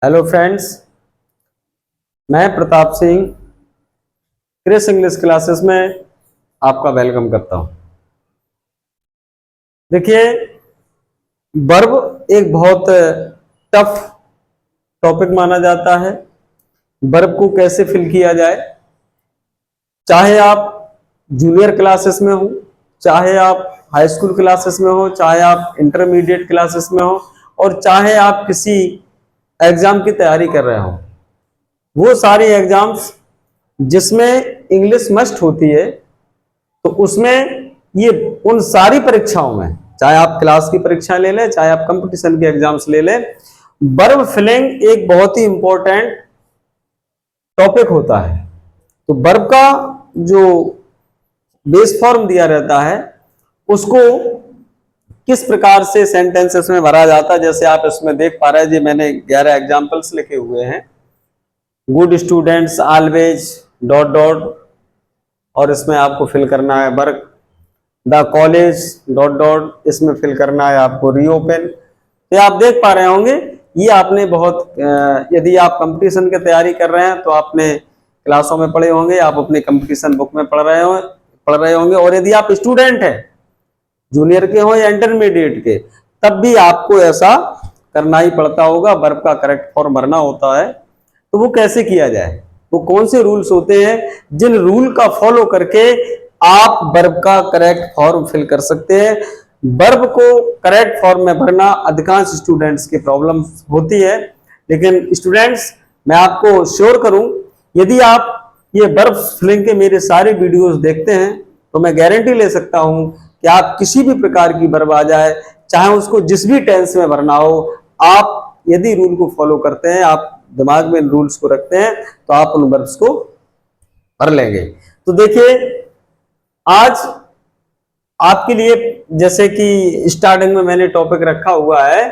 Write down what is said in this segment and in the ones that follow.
Hello friends, मैं Pratap Singh Chris English classes में आपका वेलकम करता हूं। देखिए, वर्ब एक बहुत टफ टॉपिक माना जाता है। वर्ब को कैसे फिल किया जाए, चाहे आप जूनियर क्लासेस में हो, चाहे आप हाई स्कूल क्लासेस में हो, चाहे आप इंटरमीडिएट क्लासेस में हो, और चाहे आप किसी एग्जाम की तैयारी कर रहे हो। वो सारी एग्जाम्स जिसमें इंग्लिश मस्ट होती है, तो उसमें ये उन सारी परीक्षाओं में, चाहे आप क्लास की परीक्षा ले लें, चाहे आप कंपटीशन के एग्जाम्स ले लें, वर्ब फिलिंग एक बहुत ही इंपॉर्टेंट टॉपिक होता है। तो वर्ब का जो बेस फॉर्म दिया रहता है, उसको किस प्रकार से सेंटेंसेस में भरा जाता है, जैसे आप इसमें देख पा रहे हैं, जी मैंने 11 एग्जाम्पल्स लिखे हुए हैं। Good students always dot dot, और इसमें आपको फिल करना है work. The college dot dot, इसमें फिल करना है आपको रीओपन। तो आप देख पा रहे होंगे, ये आपने बहुत यदि आप कंपटीशन की तैयारी कर रहे हैं तो आपने क्लासों में पढ़े होंगे, आप अपने कंपटीशन बुक में पढ़ रहे होंगे। और यदि आप स्टूडेंट हैं, जूनियर के हो या इंटरमीडिएट के, तब भी आपको ऐसा करना ही पड़ता होगा, वर्ब का करेक्ट फॉर्म भरना होता है। तो वो कैसे किया जाए, वो कौन से रूल्स होते हैं जिन रूल का फॉलो करके आप वर्ब का करेक्ट फॉर्म फिल कर सकते हैं। वर्ब को करेक्ट फॉर्म में भरना अधिकांश स्टूडेंट्स की प्रॉब्लम होती है, लेकिन स्टूडेंट्स, मैं आपको श्योर करूं, यदि आप ये वर्ब फिलिंग के मेरे सारे वीडियोस देखते हैं तो मैं गारंटी ले सकता हूं कि आप किसी भी प्रकार की वर्ब आ जाए, चाहे उसको जिस भी टेंस में भरना हो, आप यदि रूल को फॉलो करते हैं, आप दिमाग में रूल्स को रखते हैं, तो आप उन वर्ब्स को भर लेंगे। तो देखिए, आज आपके लिए जैसे कि स्टार्टिंग में मैंने टॉपिक रखा हुआ है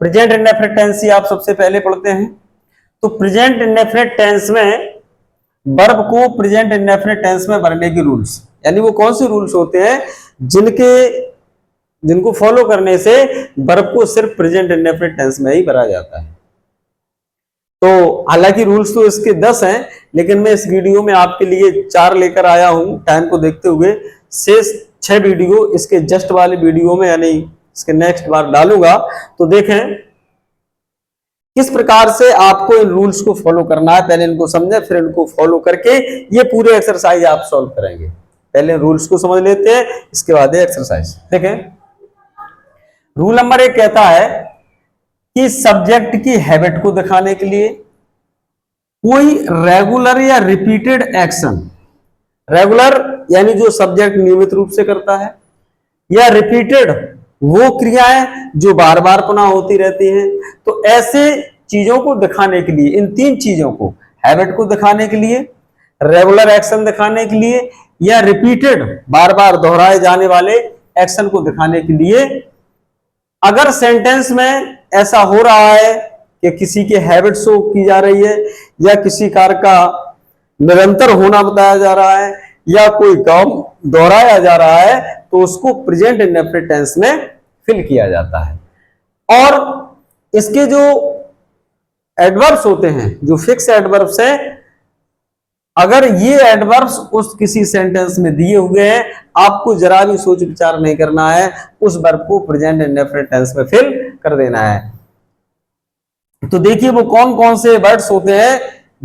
प्रेजेंट इंडेफिनिट टेंस। आप सबसे पहले पढ़ते हैं। तो प्रेजेंट इंडेफिनिट टेंस में वर्ब को प्रेजेंट इंडेफिनिट टेंस में भरने के रूल्स, यानी वो कौन से रूल्स होते हैं जिनको फॉलो करने से वर्ब को सिर्फ प्रेजेंट इंडेफिनिट टेंस में ही भरा जाता है। तो हालांकि रूल्स तो इसके 10 हैं, लेकिन मैं इस वीडियो में आपके लिए 4 लेकर आया हूं टाइम को देखते हुए। शेष 6 वीडियो इसके जस्ट वाले वीडियो में, यानी इसके नेक्स्ट बार डालूंगा। तो देखें किस प्रकार से आपको इन रूल्स को फॉलो करना है। पहले इनको समझें, फिर इनको फॉलो करके ये पूरे एक्सरसाइज आप सॉल्व करेंगे। पहले रूल्स को समझ लेते हैं, इसके बाद एक्सरसाइज देखें। रूल नंबर 1 कहता है कि सब्जेक्ट की हैबिट को दिखाने के लिए कोई रेगुलर या रिपीटेड एक्शन, रेगुलर यानी जो सब्जेक्ट नियमित रूप से करता है, या रिपीटेड वो क्रियाएं जो बार बार पुनः होती रहती हैं। तो ऐसे चीजों को दिखाने के लिए, इन 3 चीजों को, हैबिट को दिखाने के लिए, रेगुलर एक्शन दिखाने के लिए, या रिपीटेड बार बार दोहराए जाने वाले एक्शन को दिखाने के लिए, अगर सेंटेंस में ऐसा हो रहा है कि किसी की हैबिट शो की जा रही है, या किसी कार्य का निरंतर होना बताया जा रहा है, या कोई काम दोहराया जा रहा है, तो उसको प्रेजेंट इंडेफिनिट टेंस में फिल किया जाता है। और इसके जो एडवर्ब्स होते हैं, जो फिक्स एडवर्ब्स हैं, अगर ये एडवर्ब्स उस किसी सेंटेंस में दिए हुए हैं, आपको जरा भी सोच विचार नहीं करना है, उस वर्ब को प्रेजेंट इंडेफिनिट टेंस में फिल कर देना है। तो देखिए वो कौन कौन से वर्ड्स होते हैं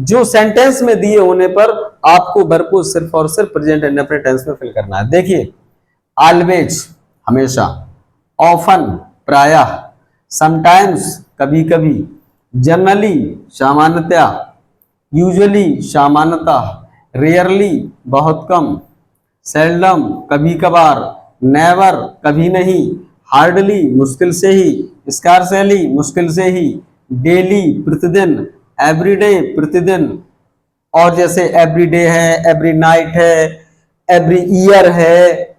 जो सेंटेंस में दिए होने पर आपको वर्ब को सिर्फ और सिर्फ प्रेजेंट इंडेफिनिट टेंस में फिल करना है। देखिए, ऑलवेज हमेशा, ऑफन प्रायः, समटाइम्स कभी कभी, जनरली सामान्यतः, यूजुअली सामान्यतः, रेयरली बहुत कम, सेल्डम कभी कभार, नेवर कभी नहीं, हार्डली मुश्किल से ही, स्कार्सली मुश्किल से ही, डेली प्रतिदिन, एवरीडे प्रतिदिन, और जैसे एवरीडे है, एवरी नाइट है, एवरी ईयर है,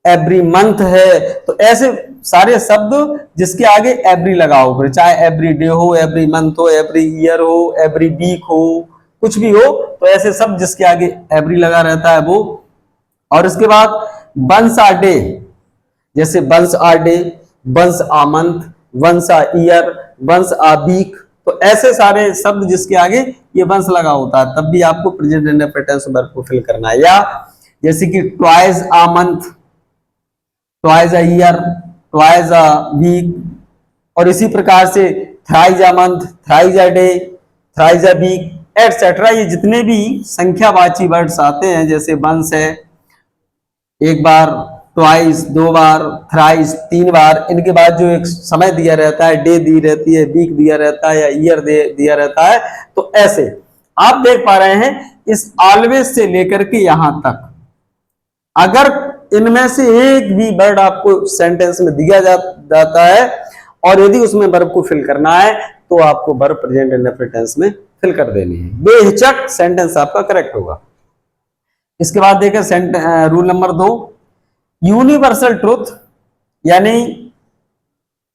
एवरी मंथ है। तो ऐसे सारे शब्द जिसके आगे एवरी लगा हो, चाहे एवरी डे हो, एवरी मंथ हो, एवरी ईयर हो, एवरी वीक हो, कुछ भी हो, तो ऐसे शब्द जिसके आगे एवरी लगा रहता है वो। और इसके बाद वंस आ डे, जैसे once uh day, once uh month, once uh year, once a week, तो ऐसे सारे शब्द जिसके आगे ये वंश लगा होता है तब भी आपको प्रेजेंट इंडेफिनिट टेंस वर्ब को फिल करना है। या जैसे कि twice a month, twice a year, twice a week, और इसी प्रकार से thrice a month, thrice a day, thrice a week etcetera. ये जितने भी संख्यावाची वर्ड्स आते हैं, जैसे वंस है एक बार, ट्वाइस दो बार, थ्राइस तीन बार, इनके बाद जो एक समय दिया रहता है, डे दी रहती है, वीक दिया रहता है या ईयर दिया रहता है, तो ऐसे आप देख पा रहे हैं इस ऑलवेज से लेकर के यहां तक अगर इनमें से एक भी वर्ड आपको सेंटेंस में दिया जाता है और यदि उसमें वर्ब को फिल करना है तो आपको वर्ब प्रेजेंट इंडेफिनिट टेंस में फिल कर देनी है, बेहिचक सेंटेंस आपका करेक्ट होगा। इसके बाद देखें रूल नंबर 2, यूनिवर्सल ट्रुथ यानी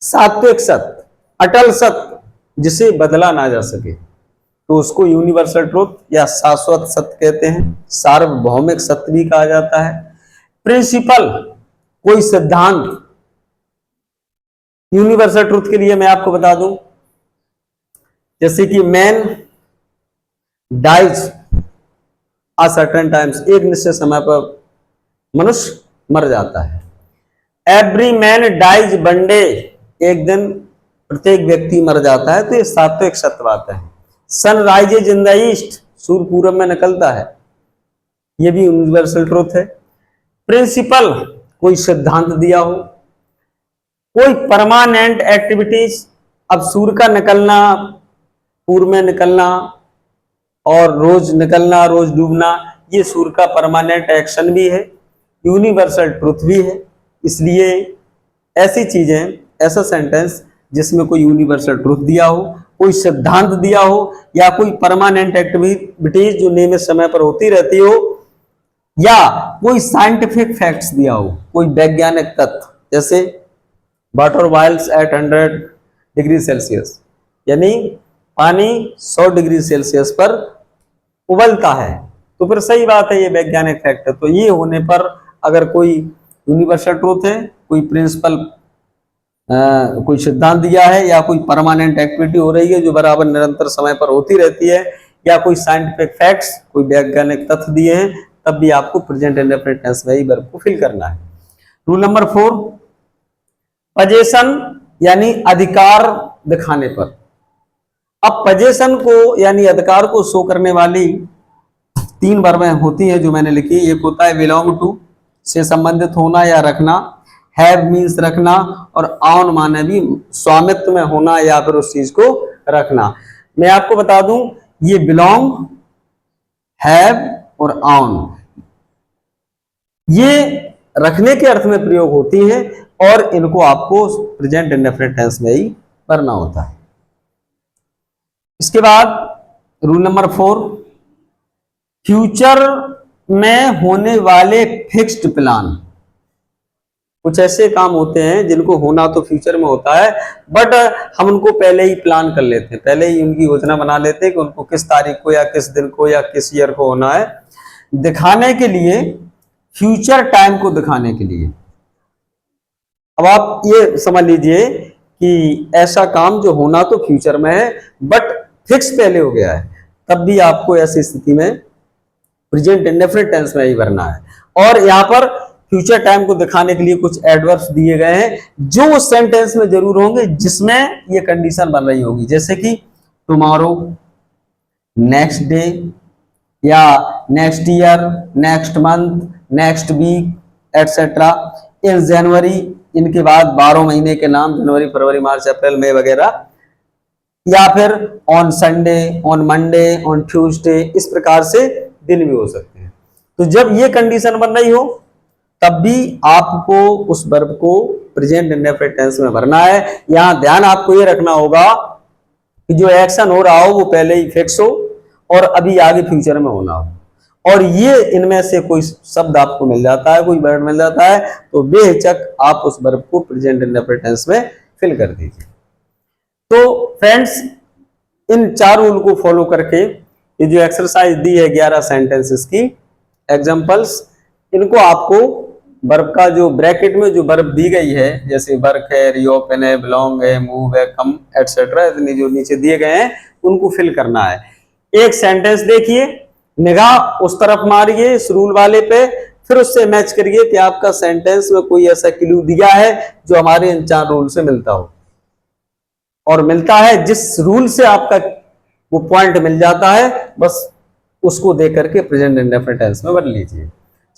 सात्विक सत्य, अटल सत्य जिसे बदला ना जा सके, तो उसको यूनिवर्सल ट्रुथ या शाश्वत सत्य कहते हैं, सार्वभौमिक सत्य भी कहा जाता है। प्रिंसिपल कोई सिद्धांत, यूनिवर्सल ट्रुथ के लिए मैं आपको बता दूं, जैसे कि man dies a certain times, एक निश्चित समय पर मनुष्य मर जाता है। Every man dies one day, एक दिन प्रत्येक व्यक्ति मर जाता है, तो ये सात्विक सत्य बात है। Sun rises in the east, सूर्य पूरब में निकलता है, ये भी यूनिवर्सल ट्रुथ है। प्रिंसिपल कोई सिद्धांत दिया हो, कोई परमानेंट एक्टिविटीज, अब सूर्य का निकलना, पूर्व में निकलना और रोज निकलना रोज डूबना, ये सूर्य का परमानेंट एक्शन भी है, यूनिवर्सल ट्रुथ भी है। इसलिए ऐसी चीजें, ऐसा सेंटेंस जिसमें कोई यूनिवर्सल ट्रुथ दिया हो, कोई सिद्धांत दिया हो या कोई परमानेंट एक्टिविटीज जो नियमित समय पर होती रहती हो, या कोई साइंटिफिक फैक्ट्स दिया हो, कोई वैज्ञानिक तथ्य, जैसे water boils at 100 degree Celsius, यानी पानी 100 डिग्री सेल्सियस पर उबलता है, तो फिर सही बात है, ये वैज्ञानिक फैक्ट है। तो ये होने पर अगर कोई यूनिवर्सल ट्रूथ है, कोई प्रिंसिपल, कोई सिद्धांत दिया है, या कोई परमानेंट एक्टिविटी हो रही है जो बराबर निरंतर समय पर होती रहती है, या कोई साइंटिफिक फैक्ट्स, कोई वैज्ञानिक तथ्य दिए हैं, तब भी आपको प्रेजेंट इंडेफिनिट टेंस में ही वर्ब को फिल करना है। रूल नंबर 4, पजेशन यानी अधिकार दिखाने पर। अब पजेशन को यानी अधिकार को शो करने वाली 3 वर्बें होती हैं जो मैंने लिखी। एक होता है बिलोंग टू, से संबंधित होना या रखना, हैव मीन्स रखना, और ऑन माने भी स्वामित्व में होना या फिर उस चीज को रखना। मैं आपको बता दूं, ये बिलोंग, हैव और ऑन ये रखने के अर्थ में प्रयोग होती हैं और इनको आपको प्रेजेंट इंडेफिनिट टेंस में ही भरना होता है। इसके बाद रूल नंबर 4, फ्यूचर में होने वाले फिक्स्ड प्लान। कुछ ऐसे काम होते हैं जिनको होना तो फ्यूचर में होता है, बट हम उनको पहले ही प्लान कर लेते हैं, पहले ही उनकी योजना बना लेते हैं कि उनको किस तारीख को या किस दिन को या किस ईयर को होना है, दिखाने के लिए, फ्यूचर टाइम को दिखाने के लिए। अब आप ये समझ लीजिए कि ऐसा काम जो होना तो फ्यूचर में है बट फिक्स पहले हो गया है, तब भी आपको ऐसी स्थिति में प्रेजेंट इंडेफिनिट टेंस में ही भरना है। और यहाँ पर फ्यूचर टाइम को दिखाने के लिए कुछ एडवर्ब्स दिए गए हैं जो उस सेंटेंस में जरूर होंगे जिसमें ये कंडीशन बन रही होगी, जैसे कि टुमारो, नेक्स्ट डे, या next year, next month, next week etcetera, in January, इनके बाद 12 महीने के नाम, जनवरी, फरवरी, मार्च, अप्रैल, मई वगैरह, या फिर on Sunday, on Monday, on Tuesday, इस प्रकार से दिन भी हो सकते हैं। तो जब ये कंडीशन बन रही हो तब भी आपको उस वर्ब को प्रेजेंट इंडेफिनिट टेंस में भरना है। यहां ध्यान आपको ये रखना होगा कि जो एक्शन हो रहा हो वो पहले ही फिक्स हो और अभी आगे फ्यूचर में होना हो। और ये इनमें से कोई शब्द आपको मिल जाता है, कोई वर्ड मिल जाता है, तो बेहिचक आप उस वर्ब को प्रेजेंट इंडेफिनिट टेंस में फिल कर दीजिए। तो फ्रेंड्स, इन 4 रूल को फॉलो करके ये जो एक्सरसाइज दी है 11 सेंटेंसेस की एग्जांपल्स, इनको आपको वर्ब का जो ब्रैकेट में जो वर्ब दी गई है, जैसे वर्क है, रीओपन है, बिलोंग है, मूव है, कम एटसेट्रा, इतने जो नीचे दिए गए हैं उनको फिल करना है। एक सेंटेंस देखिए, निगाह उस तरफ मारिए इस रूल वाले पे, फिर उससे मैच करिए कि आपका सेंटेंस में कोई ऐसा क्लू दिया है जो हमारे इन 4 रूल से मिलता हो, और मिलता है जिस रूल से आपका वो पॉइंट मिल जाता है, बस उसको देख करके प्रेजेंट इंडेफिनिट टेंस में बदल लीजिए।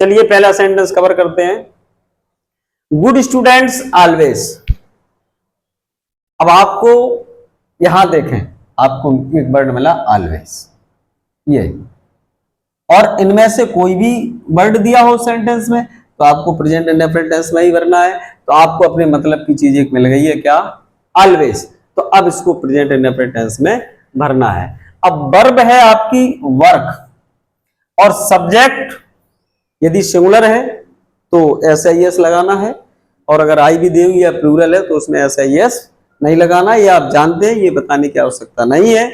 चलिए पहला सेंटेंस कवर करते हैं, गुड स्टूडेंट्स ऑलवेज। अब आपको यहां देखें, आपको एक वर्ड मिला ऑलवेज, ये, और इनमें से कोई भी वर्ड दिया हो सेंटेंस में तो आपको प्रेजेंट इंडेफिनिट टेंस में ही भरना है। तो आपको अपने मतलब की चीज एक मिल गई है, क्या, ऑलवेज। तो अब इसको प्रेजेंट इंडेफिनिट टेंस में भरना है। अब वर्ब है आपकी वर्क, और सब्जेक्ट यदि सिंगुलर है तो एसआईएस लगाना है, और अगर आई भी दी हुई या प्लूरल है तो उसमें एसआईएस नहीं लगाना, ये आप जानते हैं, ये बताने की आवश्यकता नहीं है।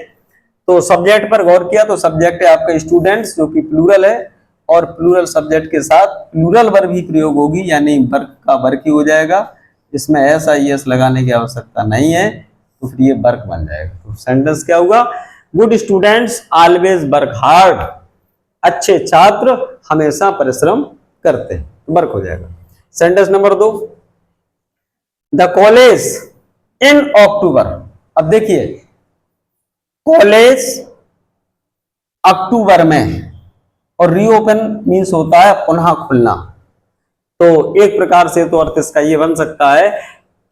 तो सब्जेक्ट पर गौर किया तो सब्जेक्ट है आपका स्टूडेंट्स, जो कि प्लूरल है, और प्लूरल सब्जेक्ट के साथ प्लूरल वर्ब ही प्रयोग होगी, यानी वर्क का वर्क ही हो जाएगा, इसमें एसआईएस लगाने की आवश्यकता नहीं है, तो फिर ये वर्क बन जाएगा। तो सेंटेंस क्या होगा, good students always work hard. अच्छे छात्र हमेशा परिश्रम करते हैं, वर्क हो जाएगा। Sentence number 2, the college in October. अब देखिए, कॉलेज अक्टूबर में, और रीओपन मीन्स होता है पुनः खुलना। तो एक प्रकार से तो अर्थ इसका ये बन सकता है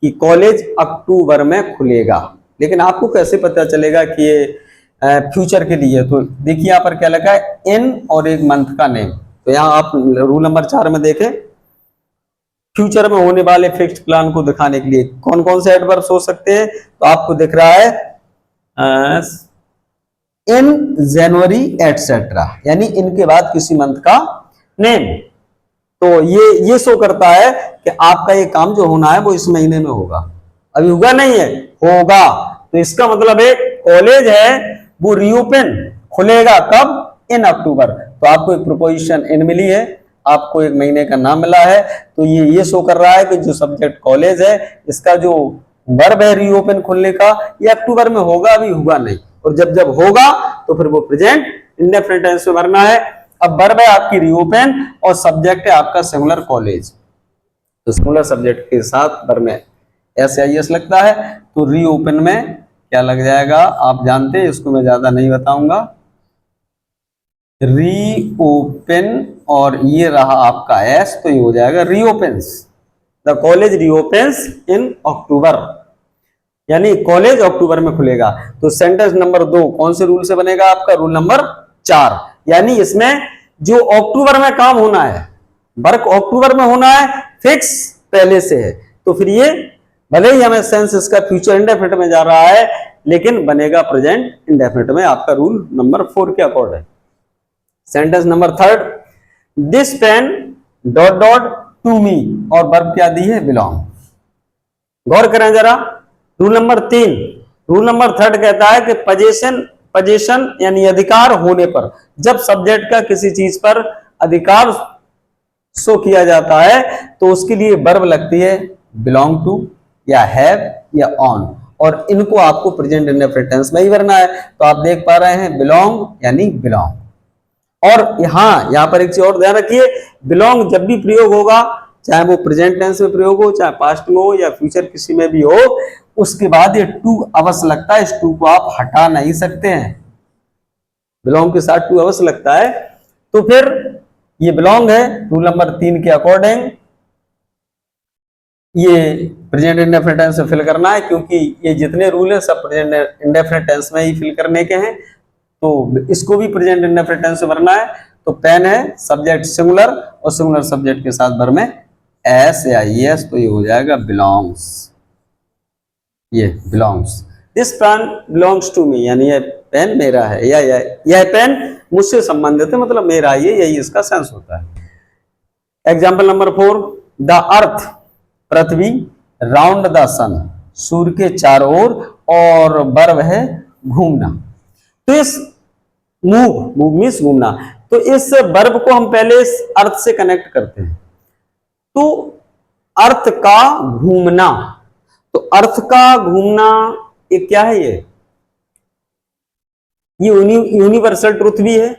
कि कॉलेज अक्टूबर में खुलेगा, लेकिन आपको कैसे पता चलेगा कि ये फ्यूचर के लिए? तो देखिए यहाँ पर क्या लिखा है, इन और एक मंथ का नेम। तो यहाँ आप रूल नंबर 4 में देखें, फ्यूचर में होने वाले फिक्स्ड प्लान को दिखाने के लिए कौन कौन से एडवर्ब्स हो सकते हैं, तो आपको दिख रहा है इन जनवरी एटसेट्रा, यानी इनके बाद किसी मंथ का नेम। तो ये शो करता है कि आपका ये काम जो होना है वो इस महीने में होगा, अभी हुआ नहीं है, होगा। तो इसका मतलब है कॉलेज है वो रीओपन खुलेगा कब, इन अक्टूबर। तो आपको एक प्रोपोजिशन इन मिली है, आपको एक महीने का नाम मिला है, तो ये शो कर रहा है कि जो सब्जेक्ट कॉलेज है इसका जो वर्ब है रीओपन खुलने का, ये अक्टूबर में होगा, अभी हुआ नहीं, और जब जब होगा तो फिर वो प्रेजेंट इंडेफिनिट टेंस में भरना है। अब वर्ब है आपकी रीओपन और सब्जेक्ट है आपका सिंगुलर कॉलेज, तो सिंगुलर सब्जेक्ट के साथ वर्ब में एसआईएस लगता है, तो रीओपन में क्या लग जाएगा आप जानते हैं, इसको मैं ज्यादा नहीं बताऊंगा, रीओपन, और ये रहा आपका एस, तो ये हो जाएगा रीओपन्स, द कॉलेज रीओपन्स इन अक्टूबर, यानी कॉलेज अक्टूबर में खुलेगा। तो सेंटेंस नंबर 2 कौन से रूल से बनेगा आपका, रूल नंबर 4, यानी इसमें जो अक्टूबर में काम होना है, वर्क अक्टूबर में होना है, फिक्स पहले से है, तो फिर ये भले ही हमें सेंस इसका फ्यूचर इंडेफिनिट में जा रहा है, लेकिन बनेगा प्रेजेंट इंडेफिनिट में, आपका रूल नंबर 4 के अकॉर्ड है। Sentence number 3, this pen dot dot to me, और वर्ब क्या दी है, बिलोंग। गौर करें जरा, रूल नंबर 3, रूल नंबर 3 कहता है कि पोजीशन यानी अधिकार होने पर, जब सब्जेक्ट का किसी चीज पर अधिकार शो किया जाता है तो उसके लिए वर्ब लगती है बिलोंग टू या हैव या ऑन, और इनको आपको प्रेजेंट इंडेफिनिट टेंस में ही भरना है। तो आप देख पा रहे हैं बिलोंग यानी बिलोंग, और यहां पर एक चीज और ध्यान रखिए, बिलोंग जब भी प्रयोग होगा, चाहे वो प्रेजेंट टेंस में प्रयोग हो, चाहे पास्ट में हो या फ्यूचर किसी में भी हो, उसके बाद ये टू अवश्य लगता है, इस टू को आप हटा नहीं सकते हैं, बिलोंग के साथ टू अवश्य लगता है। तो फिर ये बिलोंग है, रूल नंबर 3 के अकॉर्डिंग ये प्रेजेंट इंडेफिनिट टेंस में फिल करना है, क्योंकि ये जितने रूल है सब प्रेजेंट इंडेफिनिट टेंस में ही फिल करने के हैं, तो इसको भी प्रेजेंट इंडेफिनिट टेंस से भरना है। तो पेन है सब्जेक्ट सिंगुलर, और सिंगुलर सब्जेक्ट के साथ भर में एस या एस, तो ये हो जाएगा बिलोंग्स, ये belongs, this pen belongs to me, यानी ये पेन मेरा है, या यह पेन मुझसे संबंधित है, मतलब मेरा, ये यही इसका सेंस होता है। एग्जाम्पल नंबर 4, द अर्थ पृथ्वी राउंड द सन, सूर्य के चारों ओर, और वर्ब है घूमना। तो इस मूव मीन्स घूमना, तो इस वर्ब को हम पहले इस अर्थ से कनेक्ट करते हैं, तो अर्थ का घूमना, तो अर्थ का घूमना ये क्या है? ये यूनिवर्सल ट्रुथ भी है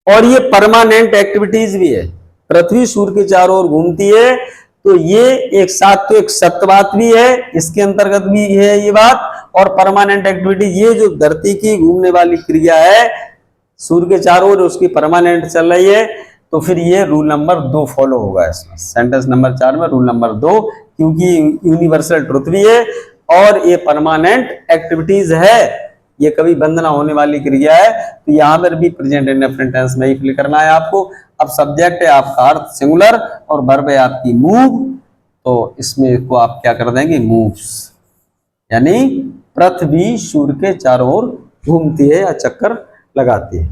और ये परमानेंट एक्टिविटीज भी है। पृथ्वी सूर्य के चारों ओर घूमती है, तो ये एक साथ तो एक सत्य बात भी है, इसके अंतर्गत भी है ये बात। और परमानेंट एक्टिविटी, ये जो धरती की घूमने वाली क्रिया है सूर्य के चारों ओर, उसकी परमानेंट चल रही है, तो फिर ये रूल नंबर 2 फॉलो होगा इसमें, सेंटेंस नंबर 4 में रूल नंबर 2, क्योंकि यूनिवर्सल ट्रुथ भी है और ये परमानेंट एक्टिविटीज है, ये कभी बंद ना होने वाली क्रिया है। तो यहां पर भी प्रेजेंट इंडेफिनिट टेंस में ही फिल करना है आपको। अब सब्जेक्ट है आपका अर्थ सिंगुलर और वर्ब है आपकी मूव, तो इसमें को आप क्या कर देंगे? मूव्स, यानी पृथ्वी सूर्य के चारों ओर घूमती है या चक्कर लगाती है।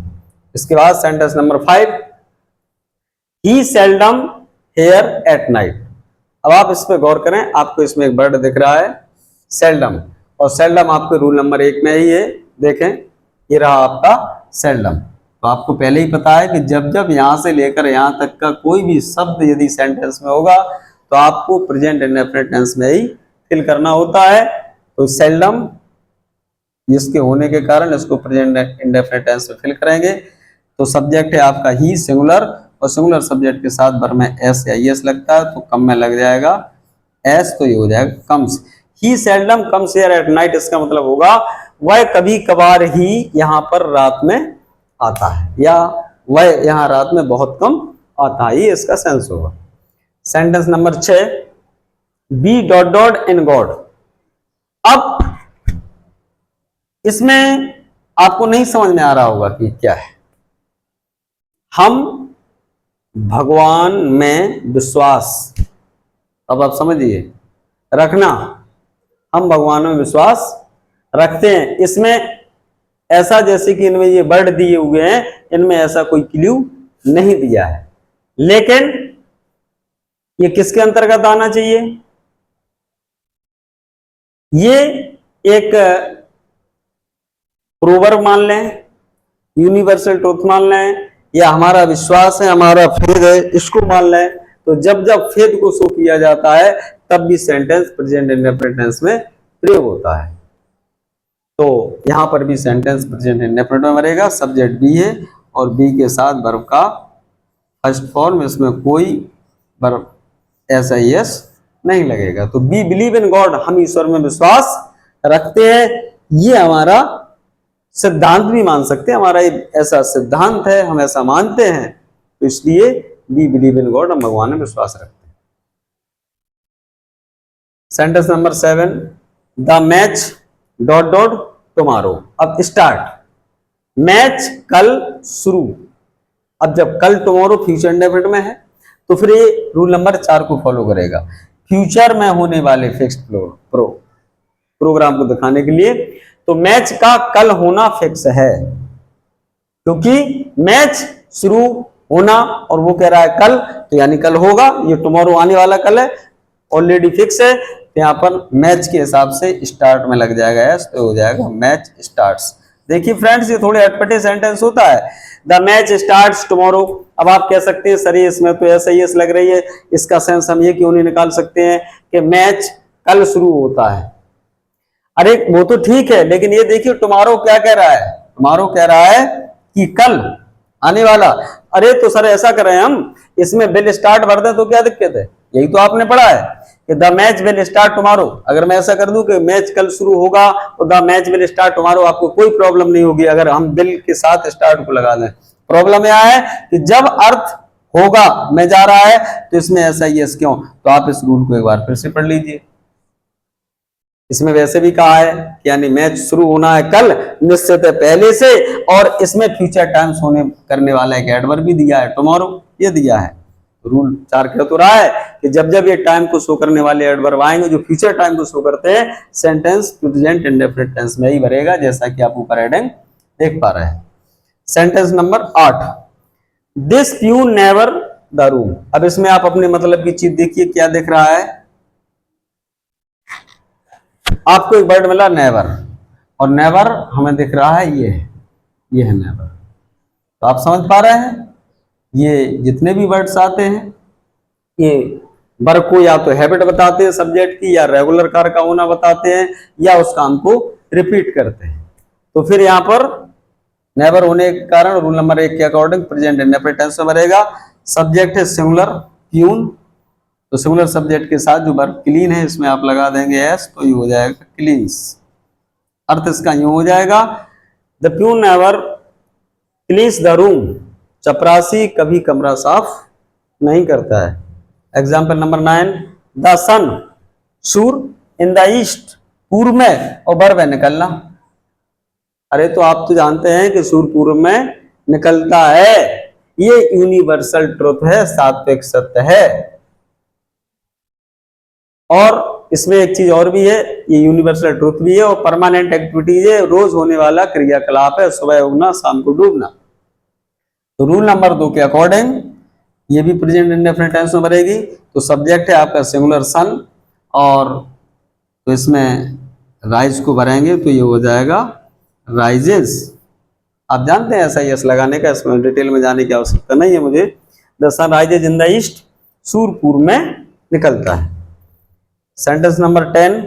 इसके बाद sentence number 5, he seldom here at night. अब आप इस पर गौर करें, आपको इसमें एक वर्ड दिख रहा है सेल्डम, और सेल्डम आपके रूल नंबर 1 में ही है। देखें, ये रहा आपका सेल्डम। तो आपको पहले ही पता है कि जब जब यहां से लेकर यहां तक का कोई भी शब्द यदि सेंटेंस में होगा तो आपको प्रेजेंट इंडेफिनिट टेंस में ही फिल करना होता है। तो सेल्डम, इसके होने के कारण इसको प्रेजेंट इंडेफिनिट टेंस में फिल करेंगे। तो सब्जेक्ट है आपका ही सिंगुलर, और सिंगुलर सब्जेक्ट के साथ वर्ब में एस या ईएस लगता है, तो कम में लग जाएगा एस, तो ये हो जाएगा comes. He seldom comes here at night, इसका मतलब होगा वह कभी कभार ही यहाँ पर रात में आता है, या वह यहाँ रात में बहुत कम आता है, ये इसका सेंस होगा। Sentence number 6, be dot dot in God. अब इसमें आपको नहीं समझ में आ रहा होगा कि क्या है। हम भगवान में विश्वास, अब आप समझिए, रखना, हम भगवान में विश्वास रखते हैं। इसमें ऐसा जैसे कि इनमें ये वर्ड दिए हुए हैं, इनमें ऐसा कोई क्लू नहीं दिया है, लेकिन ये किसके अंतर्गत आना चाहिए? ये एक प्रोवर्ब मान लें, यूनिवर्सल ट्रुथ मान लें, या हमारा विश्वास है, हमारा फेथ है, इसको मान लें। तो जब जब फेथ को शो किया जाता है तब भी सेंटेंस प्रेजेंट इंडेफिनिट टेंस में प्रयोग होता है। तो यहां पर भी सेंटेंस प्रेजेंट इंडेफिनिट में बनेगा। सब्जेक्ट बी है और बी के साथ वर्ब का फर्स्ट फॉर्म, इसमें कोई वर्ब एस आई एस नहीं लगेगा। तो बी बिलीव इन गॉड, हम ईश्वर में विश्वास रखते हैं, ये हमारा सिद्धांत भी मान सकते हैं, हमारा ऐसा सिद्धांत है, हम ऐसा मानते हैं, तो इसलिए बी बिलीव इन गॉड, हम भगवान में विश्वास रखते हैं। Sentence number 7, the match dot dot tomorrow. अब स्टार्ट, मैच कल शुरू। अब जब कल टुमारो फ्यूचर इंडेफिनिट में है तो फिर ये रूल नंबर 4 को फॉलो करेगा, फ्यूचर में होने वाले फिक्स्ड प्रोग्राम को दिखाने के लिए। तो मैच का कल होना फिक्स है, क्योंकि मैच शुरू होना और वो कह रहा है कल, तो यानी कल होगा, ये टुमारो आने वाला कल है, ऑलरेडी फिक्स है। तो यहाँ पर मैच के हिसाब से स्टार्ट में लग जाएगा एस, तो हो जाएगा मैच स्टार्ट्स। देखिए फ्रेंड्स, ये थोड़े अटपटे सेंटेंस होता है, द मैच स्टार्ट्स टुमारो। अब आप कह सकते हैं सर इसमें तो ऐसा ही लग रही है, इसका सेंस हम ये क्यों नहीं निकाल सकते हैं कि मैच कल शुरू होता है। अरे वो तो ठीक है, लेकिन ये देखिए टुमारो क्या कह रहा है, टुमारो कह रहा है कि कल आने वाला। अरे तो सर ऐसा करें हम, इसमें विल स्टार्ट भर दें तो क्या दिक्कत है? यही तो आपने पढ़ा है कि the match will start tomorrow. अगर मैं ऐसा कर दूं कि मैच कल शुरू होगा तो the match will start tomorrow, आपको कोई प्रॉब्लम नहीं होगी अगर हम विल के साथ स्टार्ट को लगा दें। प्रॉब्लम यह है कि जब अर्थ होगा में जा रहा है तो इसमें ऐसा यस क्यों? तो आप इस रूल को एक बार फिर से पढ़ लीजिए। इसमें वैसे भी कहा है कि यानी मैच शुरू होना है कल, निश्चित है पहले से, और इसमें फ्यूचर टाइम्स होने करने वाला एक एडवर्ब भी दिया है, टुमारो, ये दिया है। रूल 4 कह तो रहा है कि जब जब ये टाइम को शो करने वाले एडवर्ब आएंगे जो फ्यूचर टाइम को शो करते हैं, सेंटेंस प्रेजेंट इंडेफिनिट टेंस में ही भरेगा, जैसा कि आप ऊपर हेडिंग देख पा रहे हैं। Sentence number 8, this peon never the room. अब इसमें आप अपने मतलब की चीज देखिए, क्या दिख रहा है आपको? एक वर्ड मिला नेवर, और नेवर हमें दिख रहा है ये है नेवर। तो आप समझ पा रहे हैं, ये जितने भी वर्ड्स आते हैं ये वर्ब को या तो हैबिट बताते हैं सब्जेक्ट की, या रेगुलर कार्य का होना बताते हैं, या उस काम को रिपीट करते हैं। तो फिर यहाँ पर नेवर होने के कारण रूल नंबर 1 के अकॉर्डिंग प्रेजेंट इंडेफिनिट टेंस में बनेगा। सब्जेक्ट है सिंगुलर प्यून, तो सिंगुलर सब्जेक्ट के साथ जो वर्ब क्लीन है इसमें आप लगा देंगे एस, तो ये हो जाएगा क्लीन्स। अर्थ इसका यूं हो जाएगा, the peon never cleans the room, चपरासी कभी कमरा साफ नहीं करता है। एग्जाम्पल नंबर 9, द सन सूर इन द ईस्ट, पूर्व में, और वर्ब है निकलना। अरे तो आप तो जानते हैं कि सूर्य पूर्व में निकलता है, ये यूनिवर्सल ट्रुथ है, सात्विक सत्य है। और इसमें एक चीज और भी है, ये यूनिवर्सल ट्रुथ भी है और परमानेंट एक्टिविटीज है, रोज होने वाला क्रियाकलाप है, सुबह उगना शाम को डूबना। तो रूल नंबर 2 के अकॉर्डिंग ये भी प्रेजेंट इंडेफिनिट टेंस में बनेगी। तो सब्जेक्ट है आपका सिंगुलर सन, और तो इसमें राइज को भरेंगे तो ये हो जाएगा राइजेस। आप जानते हैं ऐसा यस लगाने का, इसमें डिटेल में जाने की आवश्यकता नहीं है मुझे। The sun rises in the east, सूर्य पूर्व में निकलता है। Sentence number 10,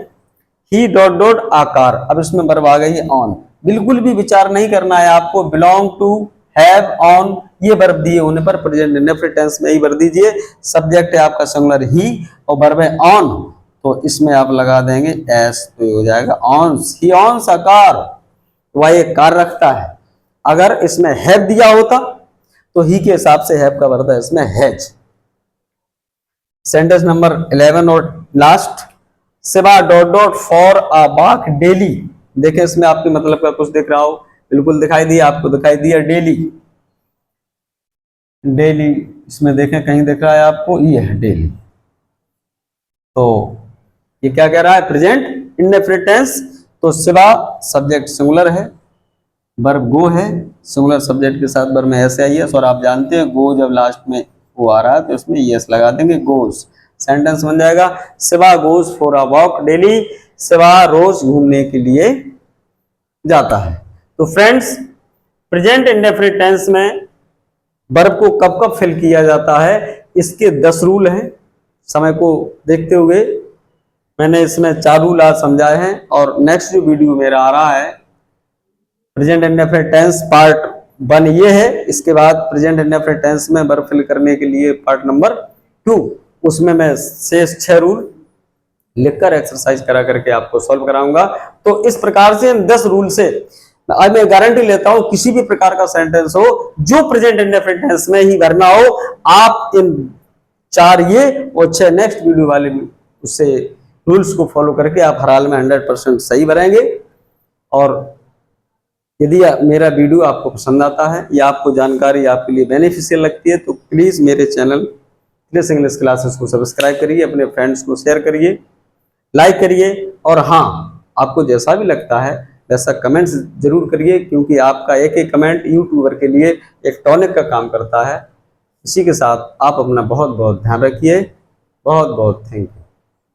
he dot dot आकार, अब इसमें वर्ब आ गई ऑन। बिल्कुल भी विचार नहीं करना है आपको, बिलोंग टू, हैव, ऑन, ये वर्ब दिए होने पर प्रेजेंट इंडेफिनिट टेंस में ही भर दीजिए। सब्जेक्ट है आपका सिंगुलर ही और वर्ब है ऑन, तो इसमें आप लगा देंगे एस, तो ये हो जाएगा ऑन्स। ही ऑन्स अ कार, वह एक कार रखता है। अगर इसमें हैव दिया होता तो ही के हिसाब से हैव का वर्ब है इसमें हैज। सेंटेंस नंबर 11 और last, Shiva dot dot for a walk daily. देखें इसमें आपके मतलब का कुछ दिख रहा हो, बिल्कुल दिखाई दिया, आपको दिखाई दिया डेली। डेली इसमें देखें कहीं दिख रहा है आपको, ये है डेली। तो ये क्या कह रहा है, प्रेजेंट इंडेफिनिट टेंस। तो शिवा सब्जेक्ट सिंगुलर है, वर्ब गो है, सिंगुलर सब्जेक्ट के साथ वर्ब में एस आई एस, और आप जानते हैं गो जब लास्ट में वो आ रहा है तो इसमें यस लगा देंगे, गोज। सेंटेंस बन जाएगा, Shiva goes for a walk daily, Shiva रोज घूमने के लिए जाता है। तो फ्रेंड्स, प्रेजेंट इंडेफिनिट टेंस में वर्ब को कब कब फिल किया जाता है, इसके 10 रूल हैं। समय को देखते हुए मैंने इसमें 4 रूल आज समझाए हैं, और नेक्स्ट जो वीडियो मेरा आ रहा है प्रेजेंट इंडेफिनिट टेंस पार्ट 1 ये है। इसके बाद प्रेजेंट इंडेफिनिट टेंस में वर्ब फिल करने के लिए पार्ट नंबर 2, उसमें मैं शेष 6 रूल लिखकर एक्सरसाइज करा करके आपको सॉल्व कराऊंगा। तो इस प्रकार से इन 10 रूल से आज मैं गारंटी लेता हूं किसी भी प्रकार का सेंटेंस हो जो प्रेजेंट इंडेफिनिट टेंस में ही भरना हो, आप इन 4 ये और 6 नेक्स्ट वीडियो वाले उससे रूल्स को फॉलो करके आप हर हाल में 100% सही भरेंगे। और यदि मेरा वीडियो आपको पसंद आता है या आपको जानकारी आपके लिए बेनिफिशियल लगती है तो प्लीज़ मेरे चैनल क्लियर्स इंग्लिश क्लासेस को सब्सक्राइब करिए, अपने फ्रेंड्स को शेयर करिए, लाइक करिए, और हाँ, आपको जैसा भी लगता है वैसा कमेंट्स जरूर करिए, क्योंकि आपका एक एक कमेंट यूट्यूबर के लिए एक टॉनिक का काम करता है। इसी के साथ आप अपना बहुत बहुत ध्यान रखिए। बहुत बहुत थैंक यू।